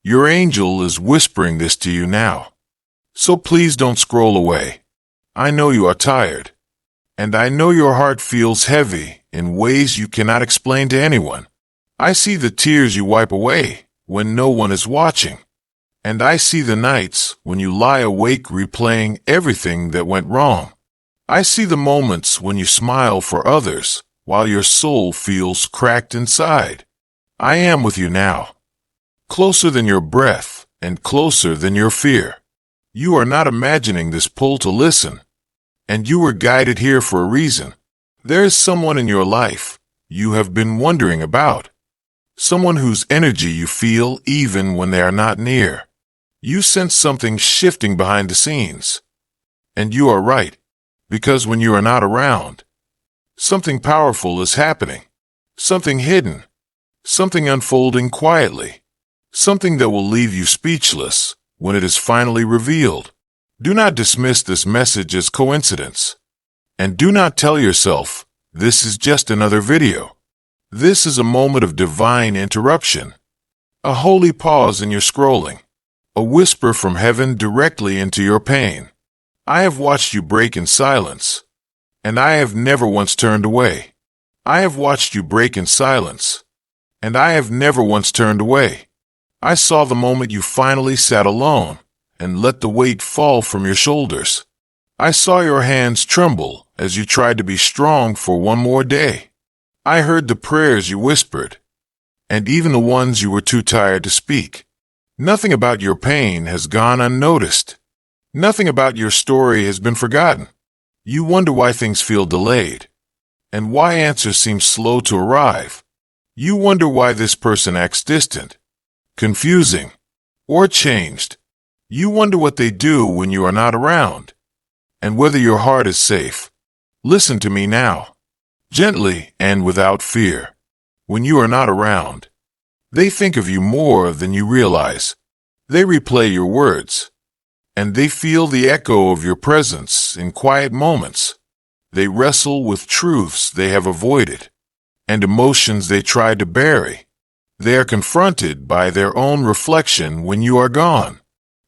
Your angel is whispering this to you now. So please don't scroll away. I know you are tired. And I know your heart feels heavy in ways you cannot explain to anyone. I see the tears you wipe away when no one is watching. And I see the nights when you lie awake replaying everything that went wrong. I see the moments when you smile for others while your soul feels cracked inside. I am with you now. Closer than your breath and closer than your fear. You are not imagining this pull to listen. And you were guided here for a reason. There is someone in your life you have been wondering about. Someone whose energy you feel even when they are not near. You sense something shifting behind the scenes. And you are right, because when you are not around, something powerful is happening. Something hidden. Something unfolding quietly. Something that will leave you speechless when it is finally revealed. Do not dismiss this message as coincidence. And do not tell yourself, this is just another video. This is a moment of divine interruption. A holy pause in your scrolling. A whisper from heaven directly into your pain. I have watched you break in silence. And I have never once turned away. I have watched you break in silence. And I have never once turned away. I saw the moment you finally sat alone and let the weight fall from your shoulders. I saw your hands tremble as you tried to be strong for one more day. I heard the prayers you whispered, and even the ones you were too tired to speak. Nothing about your pain has gone unnoticed. Nothing about your story has been forgotten. You wonder why things feel delayed, and why answers seem slow to arrive. You wonder why this person acts distant, confusing, or changed. You wonder what they do when you are not around, and whether your heart is safe. Listen to me now, gently and without fear. When you are not around, they think of you more than you realize. They replay your words, and they feel the echo of your presence in quiet moments. They wrestle with truths they have avoided, and emotions they tried to bury. They are confronted by their own reflection when you are gone.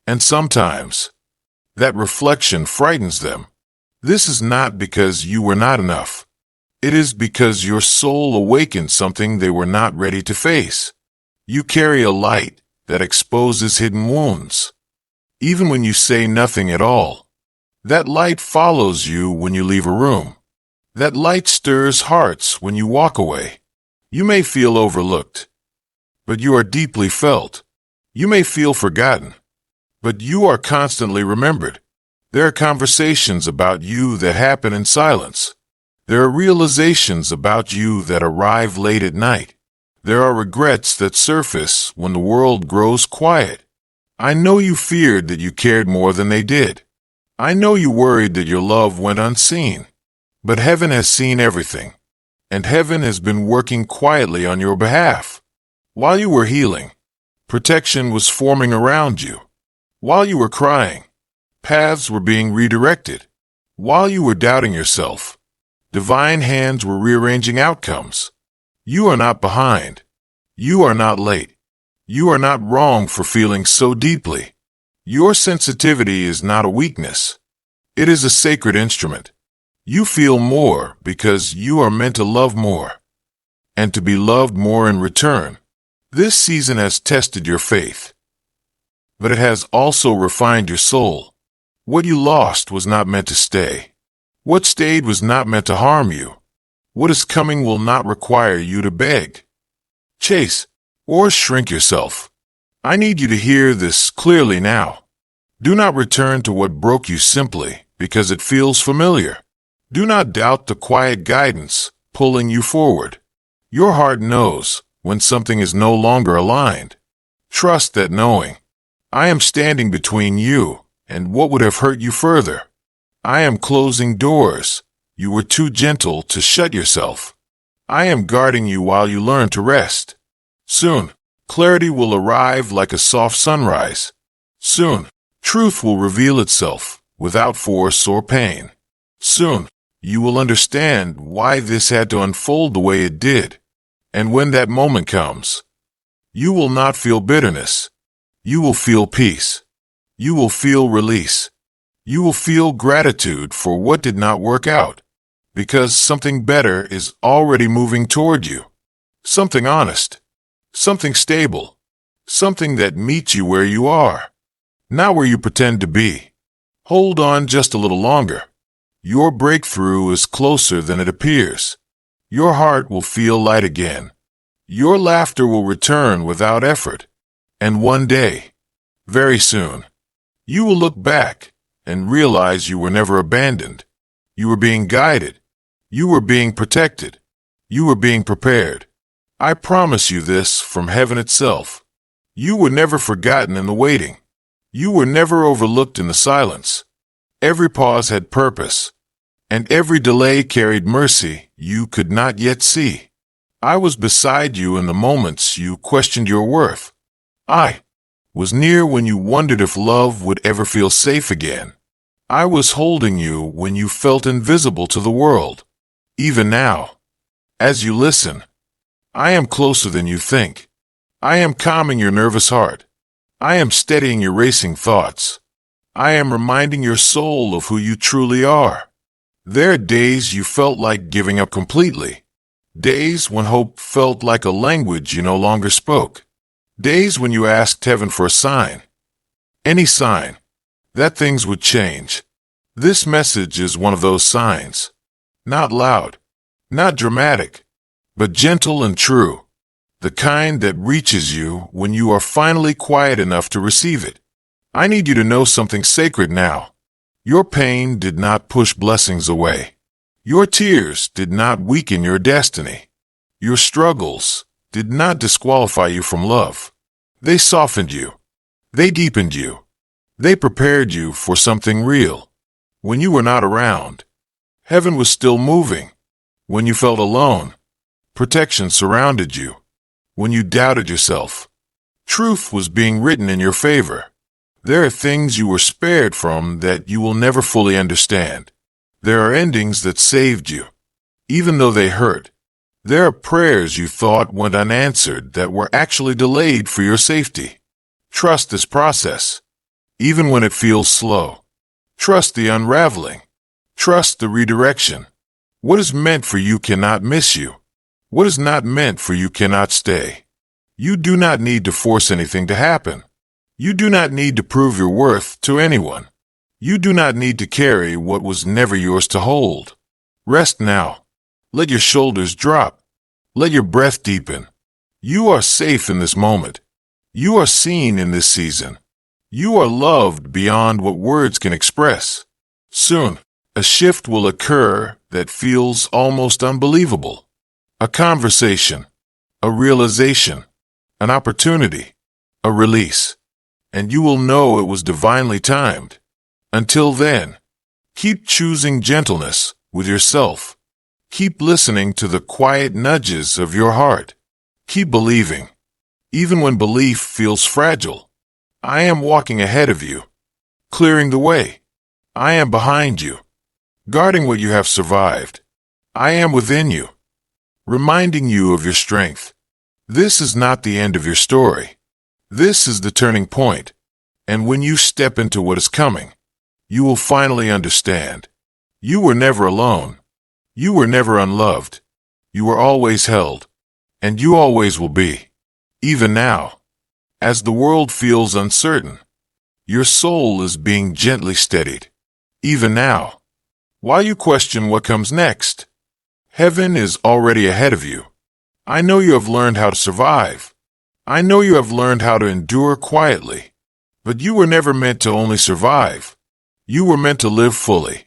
And sometimes, that reflection frightens them. This is not because you were not enough. It is because your soul awakened something they were not ready to face. You carry a light that exposes hidden wounds. Even when you say nothing at all, that light follows you when you leave a room. That light stirs hearts when you walk away. You may feel overlooked, but you are deeply felt. You may feel forgotten, but you are constantly remembered. There are conversations about you that happen in silence. There are realizations about you that arrive late at night. There are regrets that surface when the world grows quiet. I know you feared that you cared more than they did. I know you worried that your love went unseen. But heaven has seen everything, and heaven has been working quietly on your behalf. While you were healing, protection was forming around you. While you were crying, paths were being redirected. While you were doubting yourself, divine hands were rearranging outcomes. You are not behind. You are not late. You are not wrong for feeling so deeply. Your sensitivity is not a weakness. It is a sacred instrument. You feel more because you are meant to love more, and to be loved more in return. This season has tested your faith, but it has also refined your soul. What you lost was not meant to stay. What stayed was not meant to harm you. What is coming will not require you to beg, chase, or shrink yourself. I need you to hear this clearly now. Do not return to what broke you simply because it feels familiar. Do not doubt the quiet guidance pulling you forward. Your heart knows when something is no longer aligned. Trust that knowing. I am standing between you and what would have hurt you further. I am closing doors you were too gentle to shut yourself. I am guarding you while you learn to rest. Soon, clarity will arrive like a soft sunrise. Soon, truth will reveal itself without force or pain. Soon, you will understand why this had to unfold the way it did. And when that moment comes, you will not feel bitterness. You will feel peace. You will feel release. You will feel gratitude for what did not work out, because something better is already moving toward you. Something honest. Something stable. Something that meets you where you are, not where you pretend to be. Hold on just a little longer. Your breakthrough is closer than it appears. Your heart will feel light again. Your laughter will return without effort. And one day, very soon, you will look back and realize you were never abandoned. You were being guided. You were being protected. You were being prepared. I promise you this from heaven itself. You were never forgotten in the waiting. You were never overlooked in the silence. Every pause had purpose, and every delay carried mercy you could not yet see. I was beside you in the moments you questioned your worth. I was near when you wondered if love would ever feel safe again. I was holding you when you felt invisible to the world. Even now, as you listen, I am closer than you think. I am calming your nervous heart. I am steadying your racing thoughts. I am reminding your soul of who you truly are. There are days you felt like giving up completely. Days when hope felt like a language you no longer spoke. Days when you asked heaven for a sign. Any sign that things would change. This message is one of those signs. Not loud, not dramatic, but gentle and true. The kind that reaches you when you are finally quiet enough to receive it. I need you to know something sacred now. Your pain did not push blessings away. Your tears did not weaken your destiny. Your struggles did not disqualify you from love. They softened you. They deepened you. They prepared you for something real. When you were not around, heaven was still moving. When you felt alone, protection surrounded you. When you doubted yourself, truth was being written in your favor. There are things you were spared from that you will never fully understand. There are endings that saved you, even though they hurt. There are prayers you thought went unanswered that were actually delayed for your safety. Trust this process, even when it feels slow. Trust the unraveling. Trust the redirection. What is meant for you cannot miss you. What is not meant for you cannot stay. You do not need to force anything to happen. You do not need to prove your worth to anyone. You do not need to carry what was never yours to hold. Rest now. Let your shoulders drop. Let your breath deepen. You are safe in this moment. You are seen in this season. You are loved beyond what words can express. Soon, a shift will occur that feels almost unbelievable. A conversation, a realization, an opportunity, a release. And you will know it was divinely timed. Until then, keep choosing gentleness with yourself. Keep listening to the quiet nudges of your heart. Keep believing, even when belief feels fragile. I am walking ahead of you, clearing the way. I am behind you, guarding what you have survived. I am within you, reminding you of your strength. This is not the end of your story. This is the turning point. And when you step into what is coming, you will finally understand. You were never alone. You were never unloved. You were always held. And you always will be. Even now, as the world feels uncertain, your soul is being gently steadied. Even now, while you question what comes next, heaven is already ahead of you. I know you have learned how to survive. I know you have learned how to endure quietly. But you were never meant to only survive. You were meant to live fully.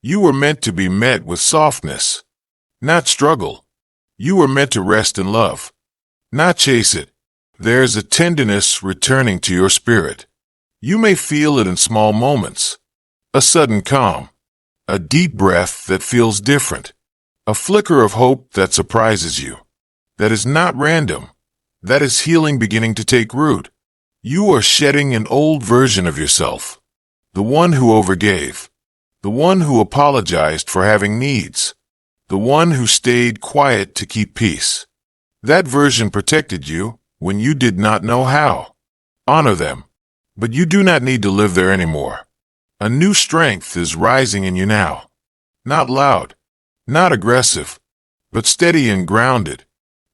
You were meant to be met with softness, not struggle. You were meant to rest in love, not chase it. There's a tenderness returning to your spirit. You may feel it in small moments. A sudden calm, a deep breath that feels different, a flicker of hope that surprises you. That is not random. That is healing beginning to take root. You are shedding an old version of yourself, the one who overgave, the one who apologized for having needs, the one who stayed quiet to keep peace. That version protected you when you did not know how. Honor them. But you do not need to live there anymore. A new strength is rising in you now. Not loud, not aggressive, but steady and grounded.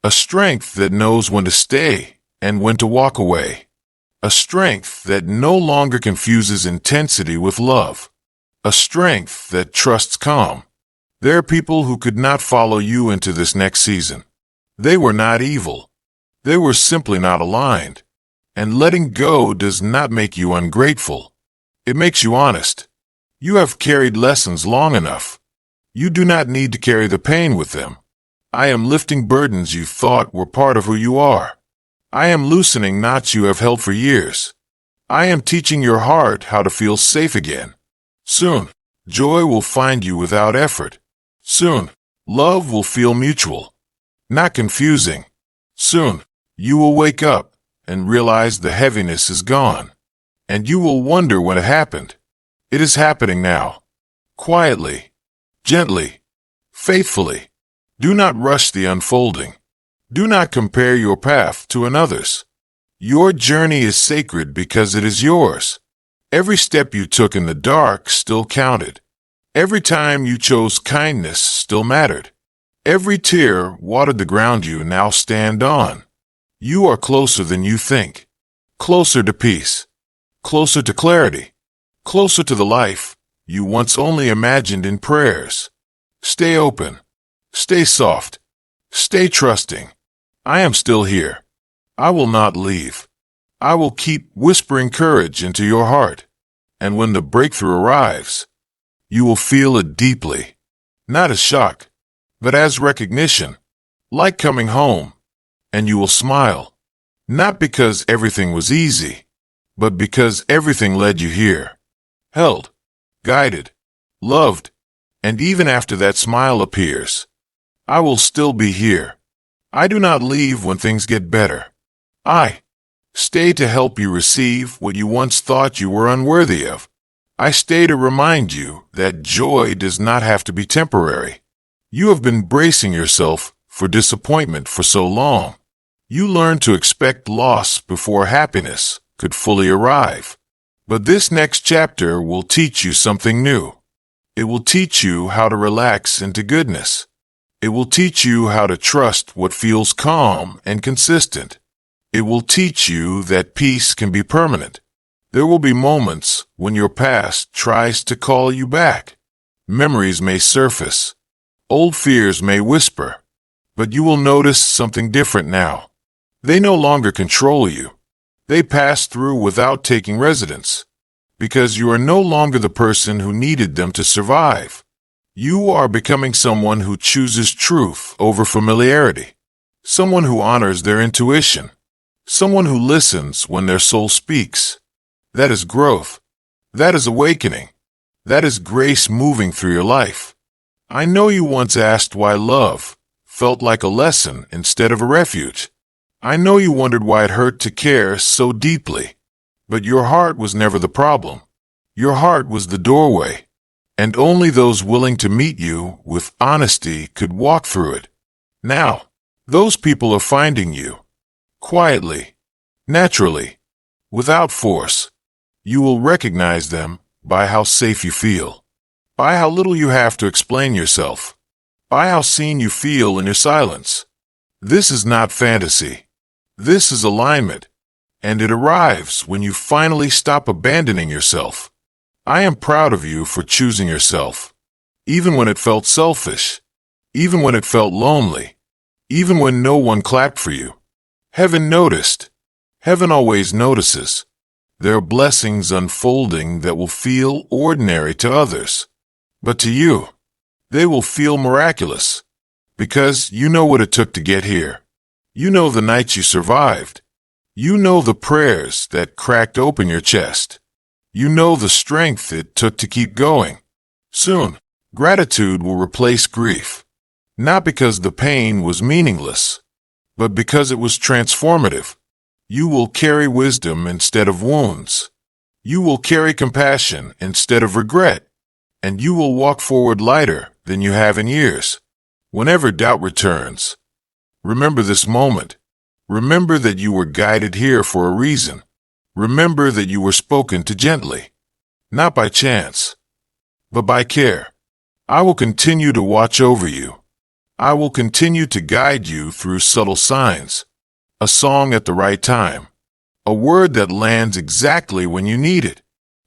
A strength that knows when to stay and when to walk away. A strength that no longer confuses intensity with love. A strength that trusts calm. There are people who could not follow you into this next season. They were not evil. They were simply not aligned. And letting go does not make you ungrateful. It makes you honest. You have carried lessons long enough. You do not need to carry the pain with them. I am lifting burdens you thought were part of who you are. I am loosening knots you have held for years. I am teaching your heart how to feel safe again. Soon, joy will find you without effort. Soon, love will feel mutual, not confusing. Soon, you will wake up and realize the heaviness is gone. And you will wonder when it happened. It is happening now. Quietly, gently, faithfully. Do not rush the unfolding. Do not compare your path to another's. Your journey is sacred because it is yours. Every step you took in the dark still counted. Every time you chose kindness still mattered. Every tear watered the ground you now stand on. You are closer than you think. Closer to peace. Closer to clarity. Closer to the life you once only imagined in prayers. Stay open. Stay soft. Stay trusting. I am still here. I will not leave. I will keep whispering courage into your heart. And when the breakthrough arrives, you will feel it deeply. Not as shock, but as recognition. Like coming home. And you will smile. Not because everything was easy, but because everything led you here. Held, guided, loved, and even after that smile appears, I will still be here. I do not leave when things get better. I stay to help you receive what you once thought you were unworthy of. I stay to remind you that joy does not have to be temporary. You have been bracing yourself for disappointment for so long. You learned to expect loss before happiness could fully arrive. But this next chapter will teach you something new. It will teach you how to relax into goodness. It will teach you how to trust what feels calm and consistent. It will teach you that peace can be permanent. There will be moments when your past tries to call you back. Memories may surface. Old fears may whisper. But you will notice something different now. They no longer control you. They pass through without taking residence. Because you are no longer the person who needed them to survive. You are becoming someone who chooses truth over familiarity. Someone who honors their intuition. Someone who listens when their soul speaks. That is growth. That is awakening. That is grace moving through your life. I know you once asked why love felt like a lesson instead of a refuge. I know you wondered why it hurt to care so deeply. But your heart was never the problem. Your heart was the doorway. And only those willing to meet you with honesty could walk through it. Now, those people are finding you. Quietly. Naturally. Without force. You will recognize them by how safe you feel. By how little you have to explain yourself. By how seen you feel in your silence. This is not fantasy. This is alignment. And it arrives when you finally stop abandoning yourself. I am proud of you for choosing yourself. Even when it felt selfish. Even when it felt lonely. Even when no one clapped for you. Heaven noticed. Heaven always notices. There are blessings unfolding that will feel ordinary to others. But to you, they will feel miraculous. Because you know what it took to get here. You know the nights you survived. You know the prayers that cracked open your chest. You know the strength it took to keep going. Soon, gratitude will replace grief. Not because the pain was meaningless, but because it was transformative. You will carry wisdom instead of wounds. You will carry compassion instead of regret. And you will walk forward lighter than you have in years. Whenever doubt returns, remember this moment. Remember that you were guided here for a reason. Remember that you were spoken to gently, not by chance, but by care. I will continue to watch over you. I will continue to guide you through subtle signs, a song at the right time, a word that lands exactly when you need it,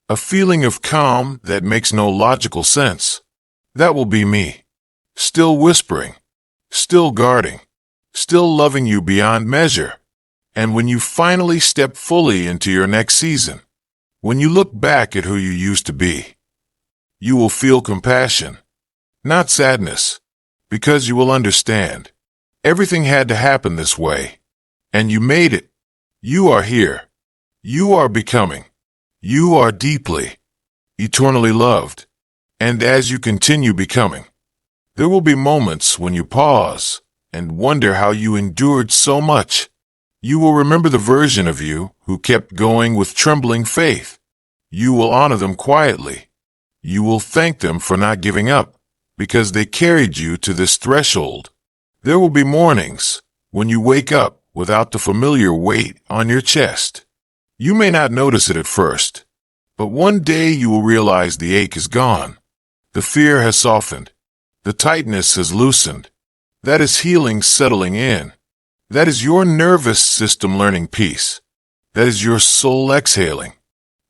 a feeling of calm that makes no logical sense. That will be me, still whispering, still guarding, still loving you beyond measure. And when you finally step fully into your next season, when you look back at who you used to be, you will feel compassion, not sadness, because you will understand. Everything had to happen this way, and you made it. You are here. You are becoming. You are deeply, eternally loved. And as you continue becoming, there will be moments when you pause and wonder how you endured so much. You will remember the version of you who kept going with trembling faith. You will honor them quietly. You will thank them for not giving up, because they carried you to this threshold. There will be mornings when you wake up without the familiar weight on your chest. You may not notice it at first, but one day you will realize the ache is gone. The fear has softened. The tightness has loosened. That is healing settling in. That is your nervous system learning peace. That is your soul exhaling.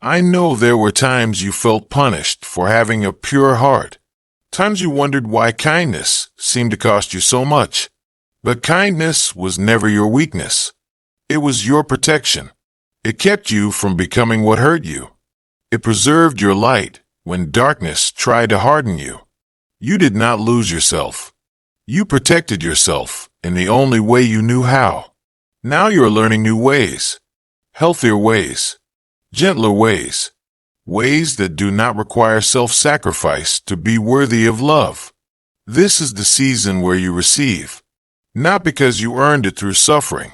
I know there were times you felt punished for having a pure heart. Times you wondered why kindness seemed to cost you so much. But kindness was never your weakness. It was your protection. It kept you from becoming what hurt you. It preserved your light when darkness tried to harden you. You did not lose yourself. You protected yourself in the only way you knew how. Now you are learning new ways, healthier ways, gentler ways, ways that do not require self-sacrifice to be worthy of love. This is the season where you receive, not because you earned it through suffering,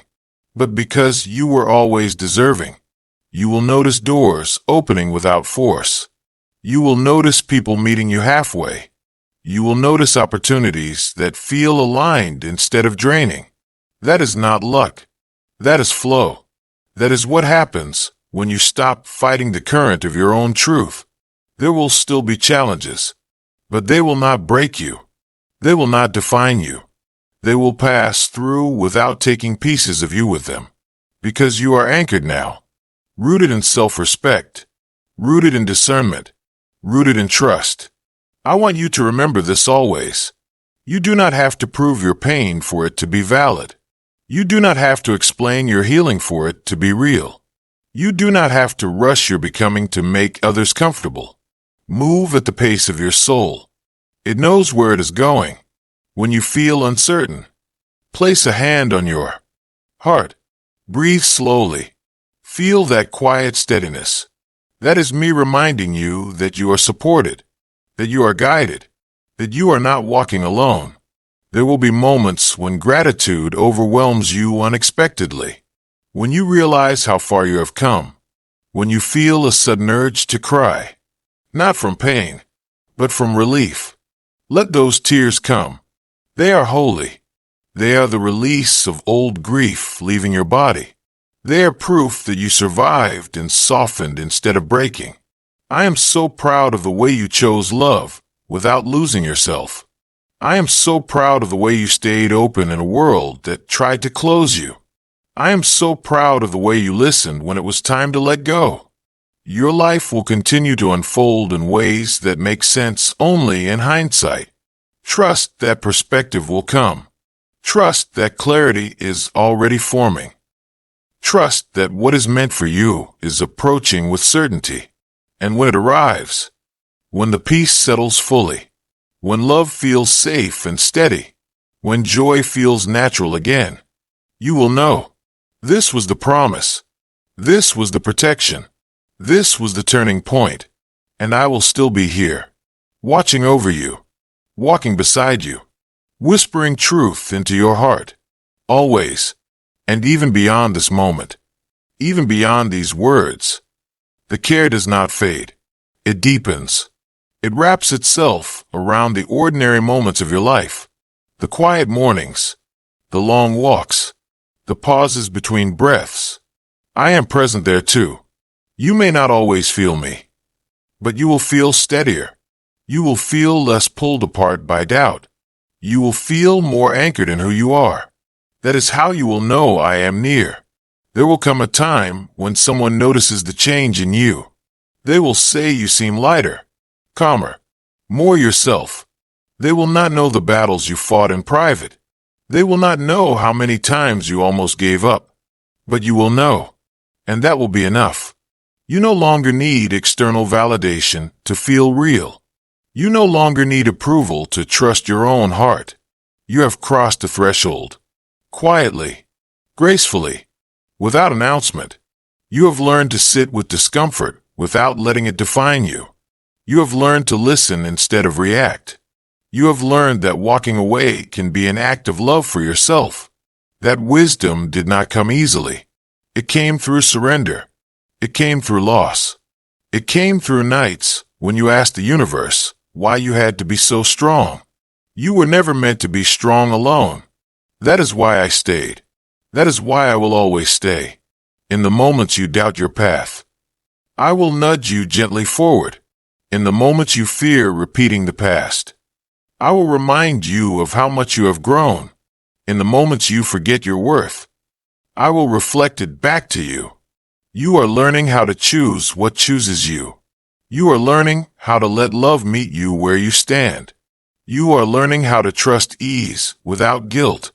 but because you were always deserving. You will notice doors opening without force. You will notice people meeting you halfway. You will notice opportunities that feel aligned instead of draining. That is not luck. That is flow. That is what happens when you stop fighting the current of your own truth. There will still be challenges, but they will not break you. They will not define you. They will pass through without taking pieces of you with them, because you are anchored now, rooted in self-respect, rooted in discernment, rooted in trust. I want you to remember this always. You do not have to prove your pain for it to be valid. You do not have to explain your healing for it to be real. You do not have to rush your becoming to make others comfortable. Move at the pace of your soul. It knows where it is going. When you feel uncertain, place a hand on your heart. Breathe slowly. Feel that quiet steadiness. That is me reminding you that you are supported, that you are guided, that you are not walking alone. There will be moments when gratitude overwhelms you unexpectedly, when you realize how far you have come, when you feel a sudden urge to cry, not from pain, but from relief. Let those tears come. They are holy. They are the release of old grief leaving your body. They are proof that you survived and softened instead of breaking. I am so proud of the way you chose love without losing yourself. I am so proud of the way you stayed open in a world that tried to close you. I am so proud of the way you listened when it was time to let go. Your life will continue to unfold in ways that make sense only in hindsight. Trust that perspective will come. Trust that clarity is already forming. Trust that what is meant for you is approaching with certainty. And when it arrives, when the peace settles fully, when love feels safe and steady, when joy feels natural again, you will know. This was the promise. This was the protection. This was the turning point. And I will still be here, watching over you, walking beside you, whispering truth into your heart, always, and even beyond this moment, even beyond these words. The care does not fade. It deepens. It wraps itself around the ordinary moments of your life, the quiet mornings, the long walks, the pauses between breaths. I am present there too, You may not always feel me, but you will feel steadier. You will feel less pulled apart by doubt. You will feel more anchored in who you are. That is how you will know I am near. There will come a time when someone notices the change in you. They will say you seem lighter, calmer, more yourself. They will not know the battles you fought in private. They will not know how many times you almost gave up. But you will know, and that will be enough. You no longer need external validation to feel real. You no longer need approval to trust your own heart. You have crossed a threshold. Quietly, gracefully, without announcement. You have learned to sit with discomfort without letting it define you. You have learned to listen instead of react. You have learned that walking away can be an act of love for yourself. That wisdom did not come easily. It came through surrender. It came through loss. It came through nights when you asked the universe why you had to be so strong. You were never meant to be strong alone. That is why I stayed. That is why I will always stay. In the moments you doubt your path, I will nudge you gently forward. In the moments you fear repeating the past, I will remind you of how much you have grown. In the moments you forget your worth, I will reflect it back to you. You are learning how to choose what chooses you. You are learning how to let love meet you where you stand. You are learning how to trust ease without guilt.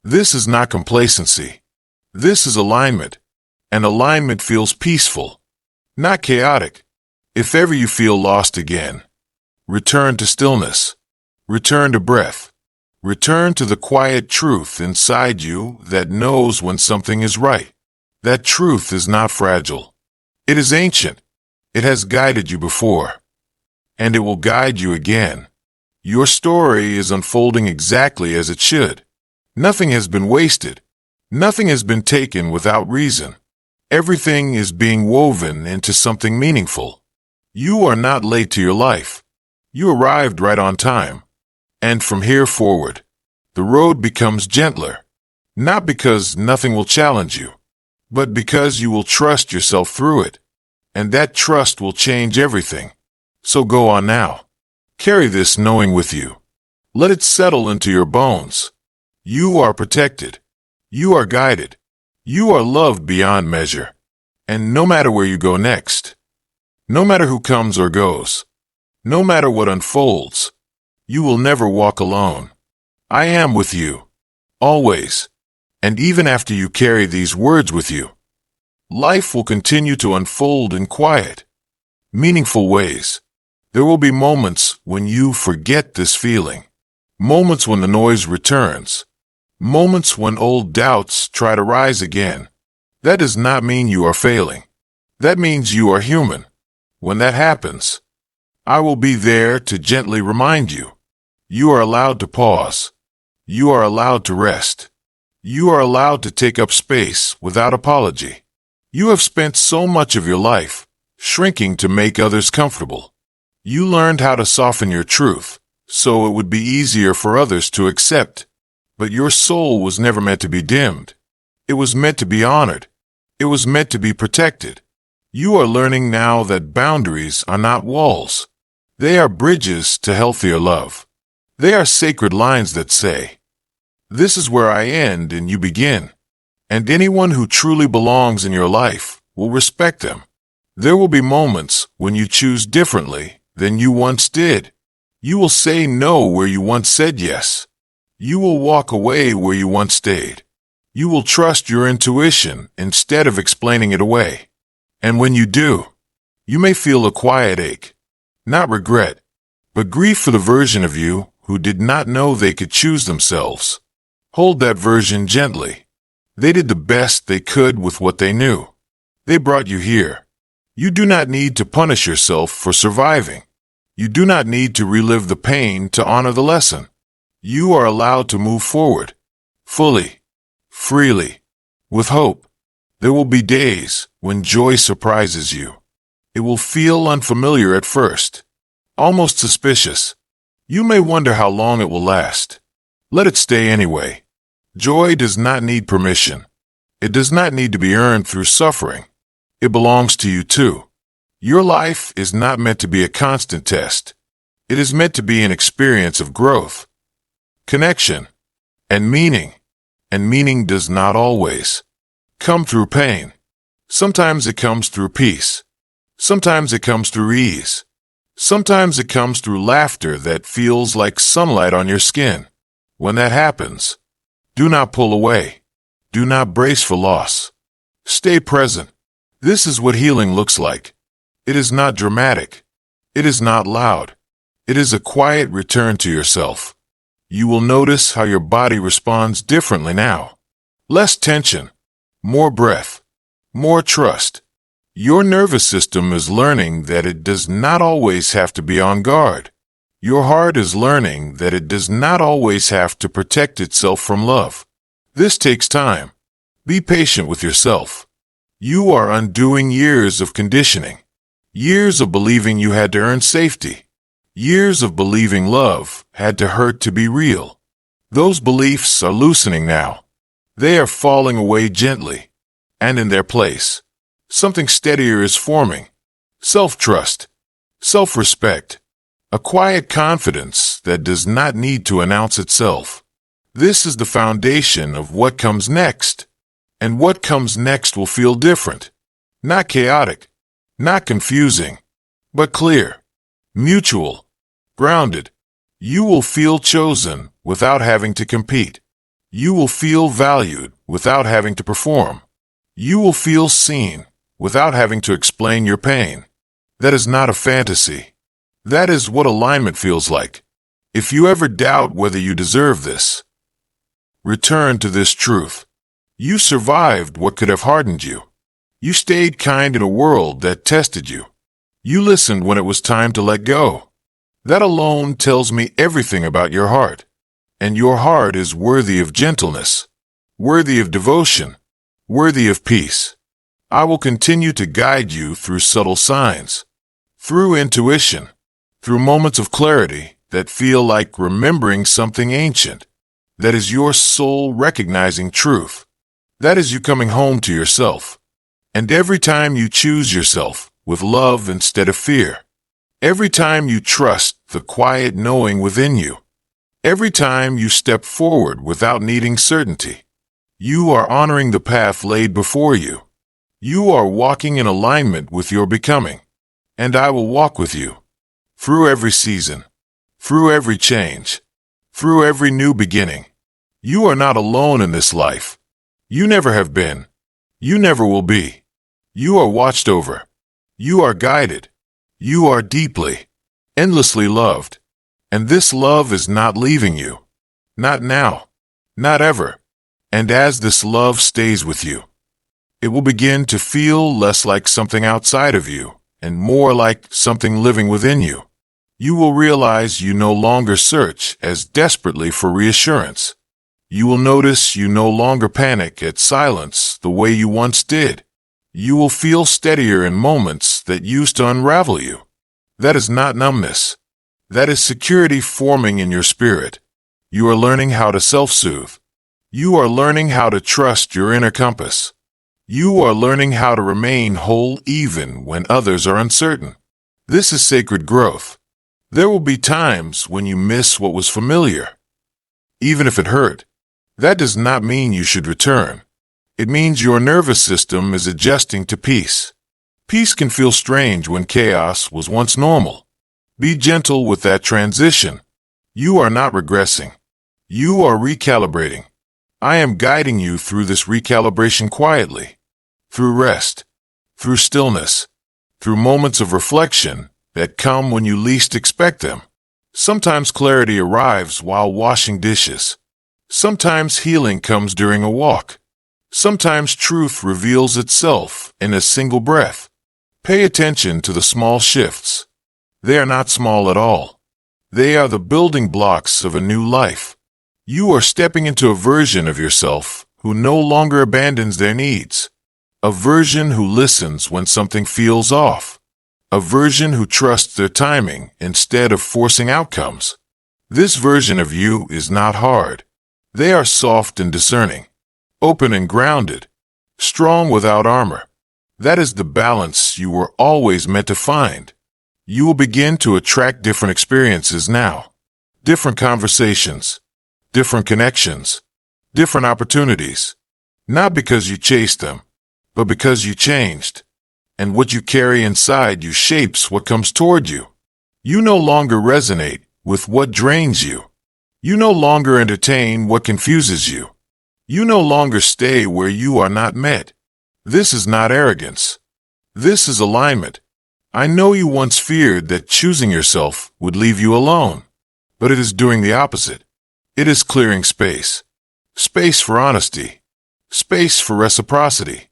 This is not complacency. This is alignment. And alignment feels peaceful, not chaotic. If ever you feel lost again, return to stillness. Return to breath. Return to the quiet truth inside you that knows when something is right. That truth is not fragile. It is ancient. It has guided you before. And it will guide you again. Your story is unfolding exactly as it should. Nothing has been wasted. Nothing has been taken without reason. Everything is being woven into something meaningful. You are not late to your life. You arrived right on time. And from here forward, the road becomes gentler, not because nothing will challenge you, but because you will trust yourself through it. And that trust will change everything. So go on now. Carry this knowing with you. Let it settle into your bones. You are protected. You are guided. You are loved beyond measure. And no matter where you go next, no matter who comes or goes, no matter what unfolds, you will never walk alone. I am with you, always, and even after you carry these words with you. Life will continue to unfold in quiet, meaningful ways. There will be moments when you forget this feeling, moments when the noise returns, moments when old doubts try to rise again. That does not mean you are failing. That means you are human. When that happens, I will be there to gently remind you. You are allowed to pause. You are allowed to rest. You are allowed to take up space without apology. You have spent so much of your life shrinking to make others comfortable. You learned how to soften your truth so it would be easier for others to accept. But your soul was never meant to be dimmed. It was meant to be honored. It was meant to be protected. You are learning now that boundaries are not walls. They are bridges to healthier love. They are sacred lines that say, "This is where I end and you begin." And anyone who truly belongs in your life will respect them. There will be moments when you choose differently than you once did. You will say no where you once said yes. You will walk away where you once stayed. You will trust your intuition instead of explaining it away. And when you do, you may feel a quiet ache, not regret, but grief for the version of you who did not know they could choose themselves. Hold that version gently. They did the best they could with what they knew. They brought you here. You do not need to punish yourself for surviving. You do not need to relive the pain to honor the lesson. You are allowed to move forward, fully, freely, with hope. There will be days when joy surprises you. It will feel unfamiliar at first, almost suspicious. You may wonder how long it will last. Let it stay anyway. Joy does not need permission. It does not need to be earned through suffering. It belongs to you too. Your life is not meant to be a constant test. It is meant to be an experience of growth, connection, and meaning. And meaning does not always come through pain. Sometimes it comes through peace. Sometimes it comes through ease. Sometimes it comes through laughter that feels like sunlight on your skin. When that happens, do not pull away. Do not brace for loss. Stay present. This is what healing looks like. It is not dramatic. It is not loud. It is a quiet return to yourself. You will notice how your body responds differently now. Less tension, more breath, more trust. Your nervous system is learning that it does not always have to be on guard. Your heart is learning that it does not always have to protect itself from love. This takes time. Be patient with yourself. You are undoing years of conditioning, years of believing you had to earn safety. Years of believing love had to hurt to be real. Those beliefs are loosening now. They are falling away gently. And in their place, something steadier is forming. Self-trust, self-respect, a quiet confidence that does not need to announce itself. This is the foundation of what comes next. And what comes next will feel different. Not chaotic, not confusing, but clear, mutual, grounded. You will feel chosen without having to compete. You will feel valued without having to perform. You will feel seen without having to explain your pain. That is not a fantasy. That is what alignment feels like. If you ever doubt whether you deserve this, return to this truth. You survived what could have hardened you. You stayed kind in a world that tested you. You listened when it was time to let go. That alone tells me everything about your heart. And your heart is worthy of gentleness, worthy of devotion, worthy of peace. I will continue to guide you through subtle signs, through intuition, through moments of clarity that feel like remembering something ancient. That is your soul recognizing truth. That is you coming home to yourself. And every time you choose yourself with love instead of fear, every time you trust the quiet knowing within you, every time you step forward without needing certainty, you are honoring the path laid before you. You are walking in alignment with your becoming. And I will walk with you through every season, through every change, through every new beginning. You are not alone in this life. You never have been. You never will be. You are watched over. You are guided. You are deeply, endlessly loved. And this love is not leaving you. Not now. Not ever. And as this love stays with you, it will begin to feel less like something outside of you and more like something living within you. You will realize you no longer search as desperately for reassurance. You will notice you no longer panic at silence the way you once did. You will feel steadier in moments that used to unravel you. That is not numbness. That is security forming in your spirit. You are learning how to self-soothe. You are learning how to trust your inner compass. You are learning how to remain whole even when others are uncertain. This is sacred growth. There will be times when you miss what was familiar, even if it hurt. That does not mean you should return. It means your nervous system is adjusting to peace. Peace can feel strange when chaos was once normal. Be gentle with that transition. You are not regressing. You are recalibrating. I am guiding you through this recalibration quietly, through rest, through stillness, through moments of reflection that come when you least expect them. Sometimes clarity arrives while washing dishes. Sometimes healing comes during a walk. Sometimes truth reveals itself in a single breath. Pay attention to the small shifts. They are not small at all. They are the building blocks of a new life. You are stepping into a version of yourself who no longer abandons their needs. A version who listens when something feels off. A version who trusts their timing instead of forcing outcomes. This version of you is not hard. They are soft and discerning, open and grounded, strong without armor. That is the balance you were always meant to find. You will begin to attract different experiences now. Different conversations, different connections, different opportunities. Not because you chased them, but because you changed. And what you carry inside you shapes what comes toward you. You no longer resonate with what drains you. You no longer entertain what confuses you. You no longer stay where you are not met. This is not arrogance. This is alignment. I know you once feared that choosing yourself would leave you alone, but it is doing the opposite. It is clearing space. Space for honesty. Space for reciprocity.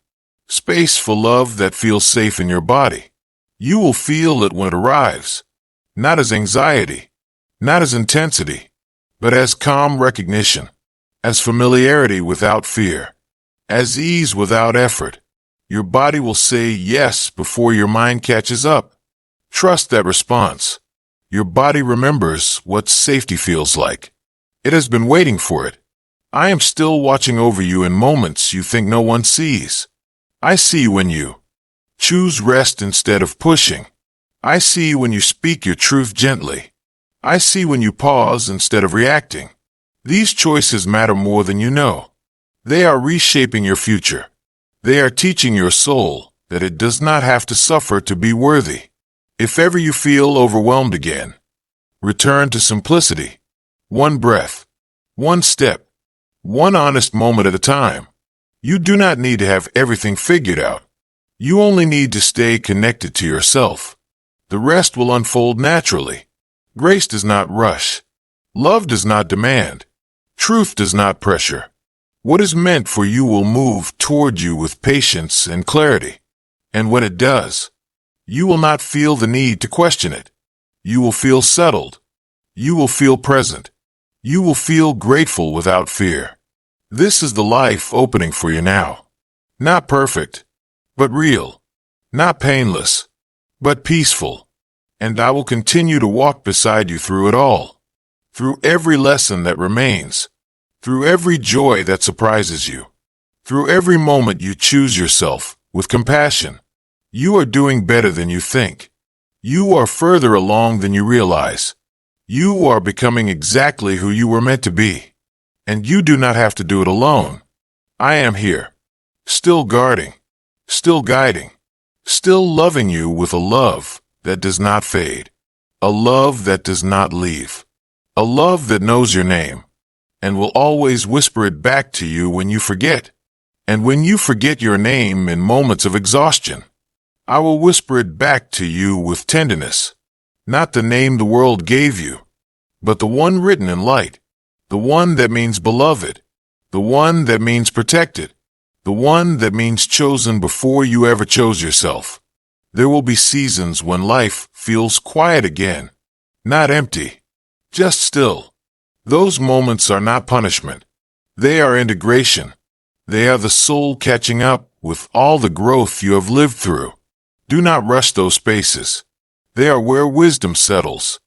Space for love that feels safe in your body. You will feel it when it arrives, not as anxiety, not as intensity, but as calm recognition, as familiarity without fear, as ease without effort. Your body will say yes before your mind catches up. Trust that response. Your body remembers what safety feels like. It has been waiting for it. I am still watching over you in moments you think no one sees. I see when you choose rest instead of pushing. I see when you speak your truth gently. I see when you pause instead of reacting. These choices matter more than you know. They are reshaping your future. They are teaching your soul that it does not have to suffer to be worthy. If ever you feel overwhelmed again, return to simplicity. One breath, one step, one honest moment at a time. You do not need to have everything figured out. You only need to stay connected to yourself. The rest will unfold naturally. Grace does not rush. Love does not demand. Truth does not pressure. What is meant for you will move toward you with patience and clarity. And when it does, you will not feel the need to question it. You will feel settled. You will feel present. You will feel grateful without fear. This is the life opening for you now. Not perfect, but real. Not painless, but peaceful. And I will continue to walk beside you through it all. Through every lesson that remains. Through every joy that surprises you. Through every moment you choose yourself with compassion. You are doing better than you think. You are further along than you realize. You are becoming exactly who you were meant to be. And you do not have to do it alone. I am here, still guarding, still guiding, still loving you with a love that does not fade, a love that does not leave, a love that knows your name, and will always whisper it back to you when you forget. And when you forget your name in moments of exhaustion, I will whisper it back to you with tenderness, not the name the world gave you, but the one written in light. The one that means beloved, the one that means protected, the one that means chosen before you ever chose yourself. There will be seasons when life feels quiet again, not empty, just still. Those moments are not punishment. They are integration. They are the soul catching up with all the growth you have lived through. Do not rush those spaces. They are where wisdom settles.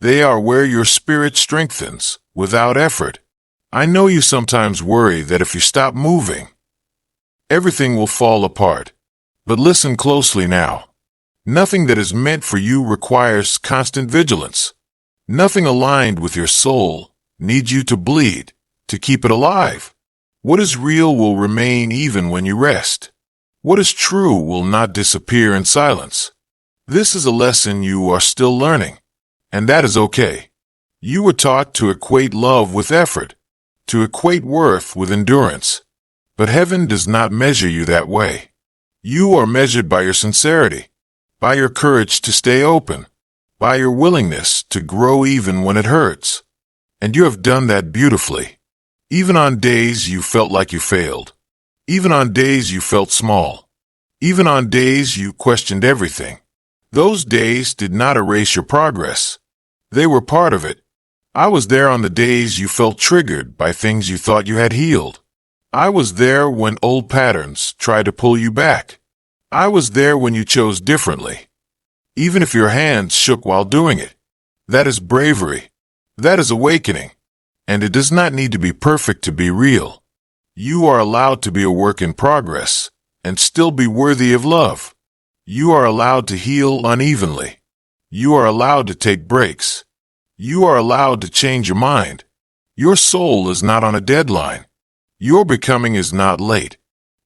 They are where your spirit strengthens without effort. I know you sometimes worry that if you stop moving, everything will fall apart. But listen closely now. Nothing that is meant for you requires constant vigilance. Nothing aligned with your soul needs you to bleed to keep it alive. What is real will remain even when you rest. What is true will not disappear in silence. This is a lesson you are still learning. And that is okay. You were taught to equate love with effort, to equate worth with endurance. But heaven does not measure you that way. You are measured by your sincerity, by your courage to stay open, by your willingness to grow even when it hurts. And you have done that beautifully. Even on days you felt like you failed. Even on days you felt small. Even on days you questioned everything. Those days did not erase your progress. They were part of it. I was there on the days you felt triggered by things you thought you had healed. I was there when old patterns tried to pull you back. I was there when you chose differently. Even if your hands shook while doing it. That is bravery. That is awakening. And it does not need to be perfect to be real. You are allowed to be a work in progress, and still be worthy of love. You are allowed to heal unevenly. You are allowed to take breaks. You are allowed to change your mind. Your soul is not on a deadline. Your becoming is not late.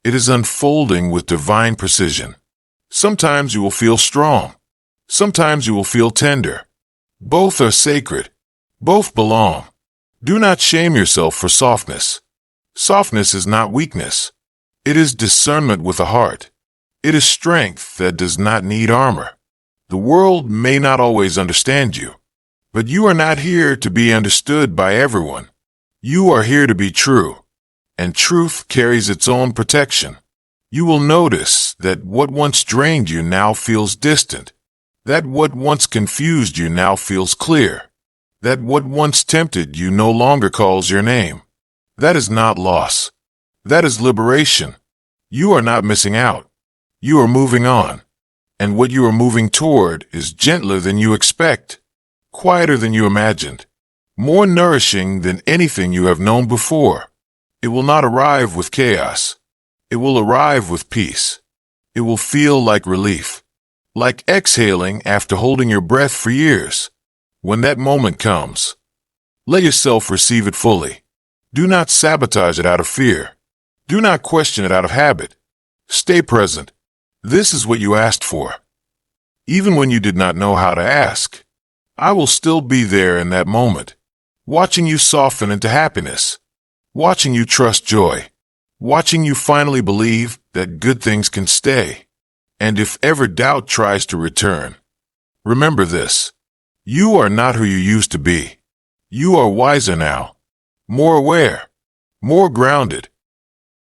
It is unfolding with divine precision. Sometimes you will feel strong. Sometimes you will feel tender. Both are sacred. Both belong. Do not shame yourself for softness. Softness is not weakness. It is discernment with a heart. It is strength that does not need armor. The world may not always understand you, but you are not here to be understood by everyone. You are here to be true, and truth carries its own protection. You will notice that what once drained you now feels distant, that what once confused you now feels clear, that what once tempted you no longer calls your name. That is not loss. That is liberation. You are not missing out. You are moving on. And what you are moving toward is gentler than you expect, quieter than you imagined, more nourishing than anything you have known before. It will not arrive with chaos. It will arrive with peace. It will feel like relief, like exhaling after holding your breath for years. When that moment comes, let yourself receive it fully. Do not sabotage it out of fear. Do not question it out of habit. Stay present. This is what you asked for. Even when you did not know how to ask, I will still be there in that moment, watching you soften into happiness, watching you trust joy, watching you finally believe that good things can stay. And if ever doubt tries to return, remember this. You are not who you used to be. You are wiser now, more aware, more grounded,